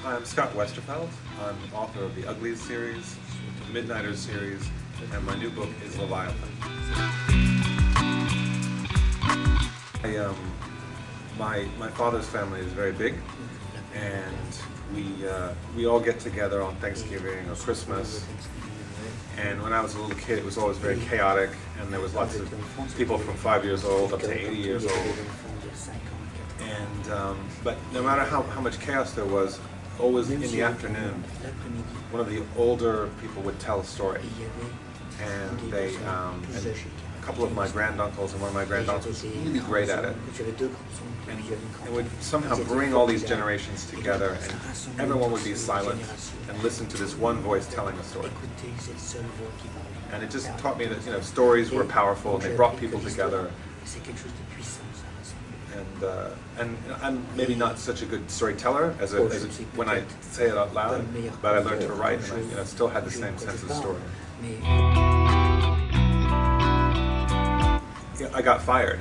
I'm Scott Westerfeld. I'm author of the Uglies series, the Midnighters series, and my new book is Leviathan. My father's family is very big, and we all get together on Thanksgiving or Christmas. And when I was a little kid, it was always very chaotic, and there was lots of people from 5 years old up to 80 years old. And but no matter how much chaos there was, always in the afternoon, one of the older people would tell a story. And they, a couple of my granduncles and one of my grandaunts was really great at it. And it would somehow bring all these generations together, and everyone would be silent and listen to this one voice telling a story. And it just taught me that stories were powerful, and they brought people together. And I'm maybe not such a good storyteller as when I say it out loud, but I learned to write, and I still had the same sense of story. Yeah, I got fired.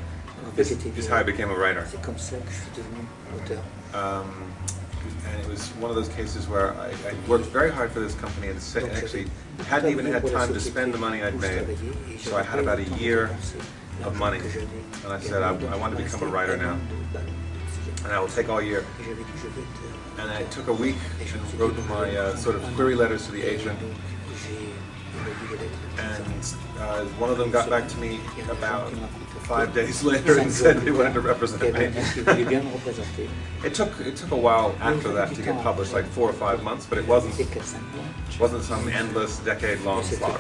This is how I became a writer. And it was one of those cases where I worked very hard for this company and actually hadn't even had time to spend the money I'd made. So I had about a year of money, and I said, I want to become a writer now, and I will take all year. And I took a week and wrote my sort of query letters to the agent, and one of them got back to me about 5 days later and said they wanted to represent me. It took a while after that to get published, like 4 or 5 months, but it wasn't some endless decade-long slog.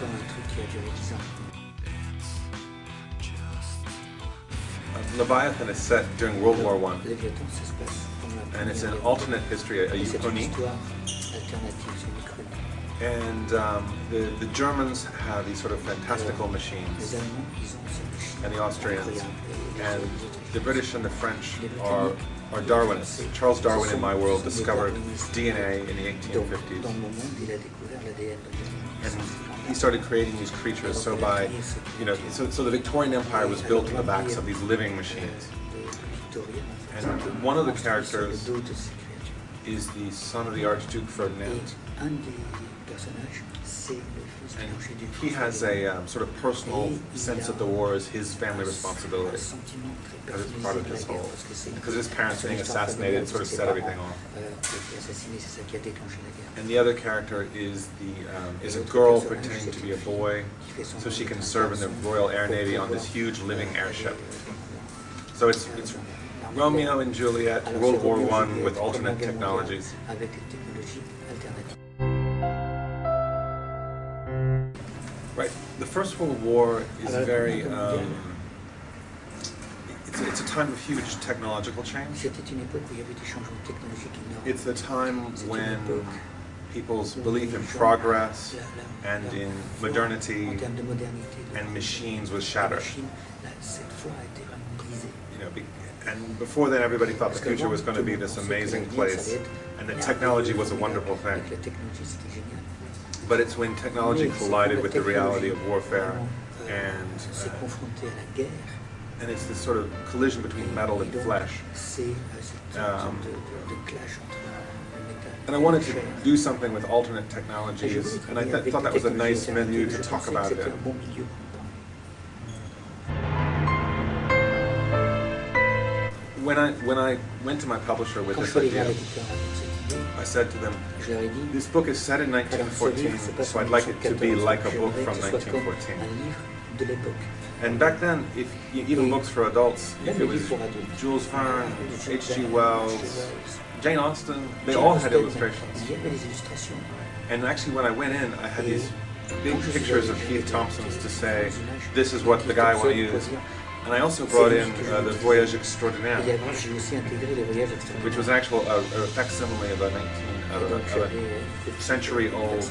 Leviathan is set during World War I, and it's an alternate history, a uchronie. And the Germans have these sort of fantastical machines, and the Austrians, and the British and the French are Darwinists. Charles Darwin, in my world, discovered DNA in the 1850s, and he started creating these creatures. So so the Victorian Empire was built on the backs of these living machines. And one of the characters is the son of the Archduke Ferdinand. And he has a sort of personal sense that the war is his family responsibility, because it's part of his whole, because his parents being assassinated sort of set everything off. And the other character is a girl pretending to be a boy, so she can serve in the Royal Air Navy on this huge living airship. So it's Romeo and Juliet, World War I with alternate technologies. Right. The First World War is very, it's a time of huge technological change. It's a time when people's belief in progress and in modernity and machines was shattered. And before then, everybody thought the future was going to be this amazing place, and that technology was a wonderful thing. But it's when technology collided with the reality of warfare, and it's this sort of collision between metal and flesh. And I wanted to do something with alternate technologies, and I thought that was a nice milieu to talk about it. When I went to my publisher with this idea, I said to them, this book is set in 1914, so I'd like it to be like a book from 1914. And back then, even books for adults, if it was Jules Verne, H.G. Wells, Jane Austen, they all had illustrations. And actually when I went in, I had these big pictures of Keith Thompson's to say, this is what the guy I want to use. And I also brought in the Voyage Extraordinaire, which was an actual facsimile of a century-old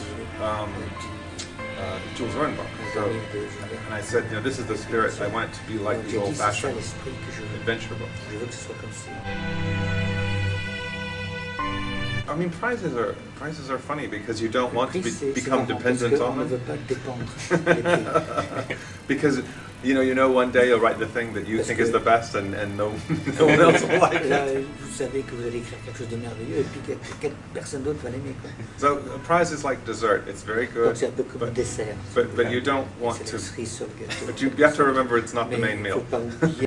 Jules Verne book. So, and I said, this is the spirit. I want it to be like the old-fashioned adventure books. I mean, prizes are funny because you don't want to become dependent on them. Because You know, one day you'll write the thing that you think is the best, and no one else will like là, it. vous savez que vous allez écrire quelque chose de merveilleux, et puis personne d'autre va l'aimer, quoi. So a prize is like dessert. It's very Donc good, c'est un peu comme un dessert. but you don't want C'est to. la cerise sur le gâteau. But you have to remember it's not the Mais main il meal. faut pas oublier.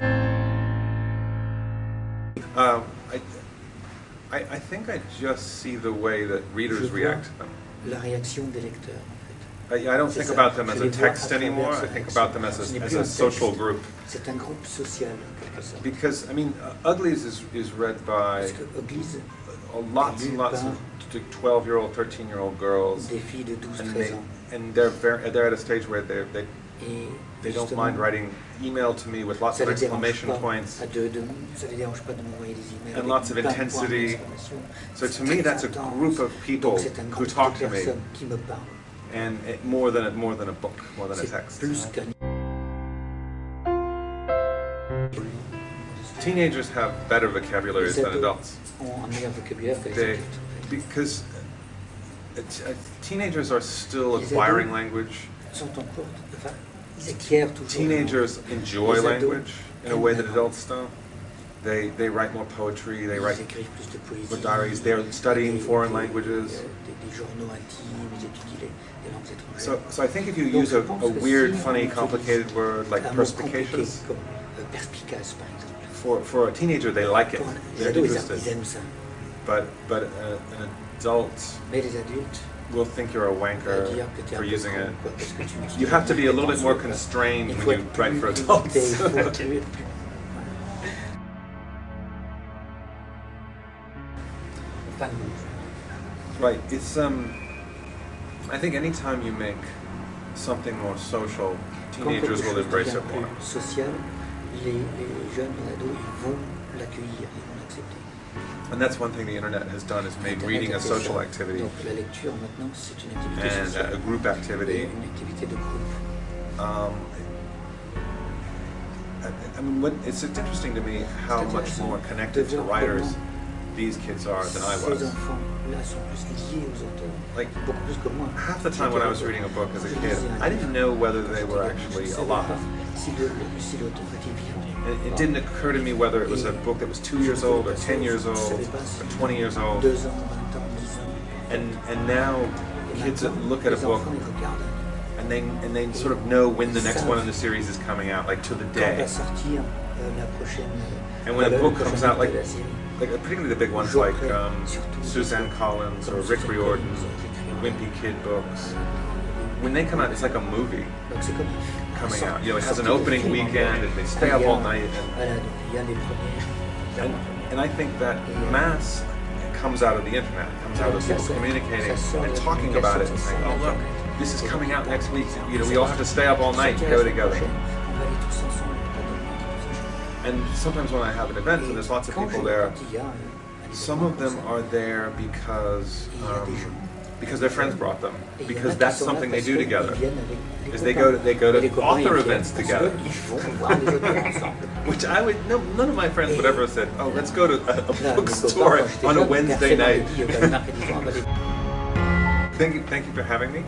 I think I just see the way that readers react to them. La réaction des lecteurs, en fait. I don't think about them as a text anymore. I think about them as a social group. C'est un groupe social, en quelque sorte. Because, I mean, Uglies is read by Parce que Uglies, lots and lots of 12-year-old, 13-year-old girls. des filles de 12-13 ans. And they're at a stage where they don't mind writing email to me with lots of exclamation points ça les dérange pas de m'envoyer des emails and lots of intensity. So to me, that's a group of people who talk to me, qui me parlent. and more than a book, more than a text. Plus qu'un... Teenagers have better vocabularies than adults. ont un meilleur vocabulaire que les adultes. Because teenagers are still acquiring language. Sont en cours, enfin, ils acquièrent toujours. Teenagers enjoy language in a way that adults don't. They write more poetry, they write more diaries, they're studying foreign languages. So I think if you use a weird, funny, complicated word like perspicacious, for a teenager they like it, they're interested. But an adult will think you're a wanker for using it. You have to be a little bit more constrained when you write for adults. Right, it's I think anytime you make something more social, teenagers will embrace it more. And that's one thing the internet has done, is made reading a social activity and a group activity. I mean, it's interesting to me how much more connected to writers these kids are than I was. Like, half the time when I was reading a book as a kid, I didn't know whether they were actually alive. It didn't occur to me whether it was a book that was 2 years old or 10 years old or 20 years old. And now kids look at a book and they sort of know when the next one in the series is coming out, like to the day. And when a book comes out, like particularly the big ones like Suzanne Collins or Rick Riordan, Wimpy Kid books, when they come out, it's like a movie coming out. You know, it has an opening weekend and they stay up all night. And I think that mass comes out of the internet, it comes out of people communicating and talking about it and saying, oh look, this is coming out next week. You know, we all have to stay up all night and go together. And sometimes when I have an event and there's lots of people there, some of them are there because their friends brought them, because that's something they do together. Is they go to author events together, which none of my friends would ever have said, oh, let's go to a bookstore on a Wednesday night. Thank you for having me.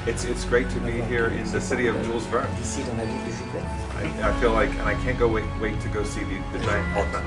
It's great to be here in the city of Jules Verne. I feel like, and I can't wait to go see the giant portrait.